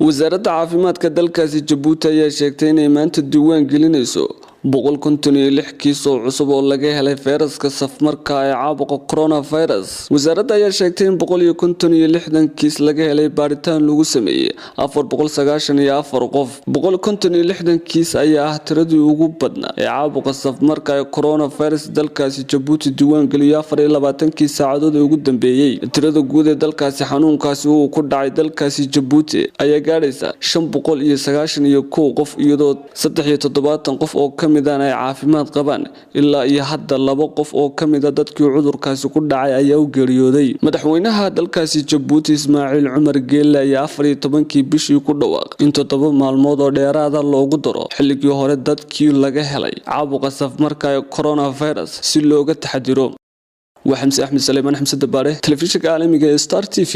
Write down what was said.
wasaaradda caafimaadka dalkaasi Jabuuti ayaa sheegtay inay maanta diiwaan gelinayso 156 kiis oo cusub oo laga helay fayraska safmarka ee caabuqa coronavirus. Wasaaradda ayaa sheegtay in 156 kiis laga helay baaritaan lagu sameeyay 494 qof. 156 kiis ayaa ah tiradii ugu badnaa ee caabuqa safmarka ee coronavirus dalkaasi Jabuuti diiwaan geliyay 24 saacadood ugu dambeeyay. Tirada guud ee dalkaasi xanuunkaasi uu ku dhacay dalkaasi Jabuuti ayaa gaaraysa 591 qof iyadoo 73 qof oo midaan ay caafimaad qabaan ilaa iyo hadda 2 qof oo kamid ah dadkii cudurkaasi ku dhacay ayaa u geeriyooday. Madaxweynaha dalkaasi Jabuuti Ismaaciil Cumar Geelle ayaa 14 bishii ku dhawaaqay in 7 maalmood oo dheeraad ah loogu daro xilligii hore dadkii laga helay caabuqa safmarka ee coronavirus si looga taxadiro. Waa Xamse Axmed Saleymaan Xamse Dabaare, telefishinka caalamiga ee Star TV.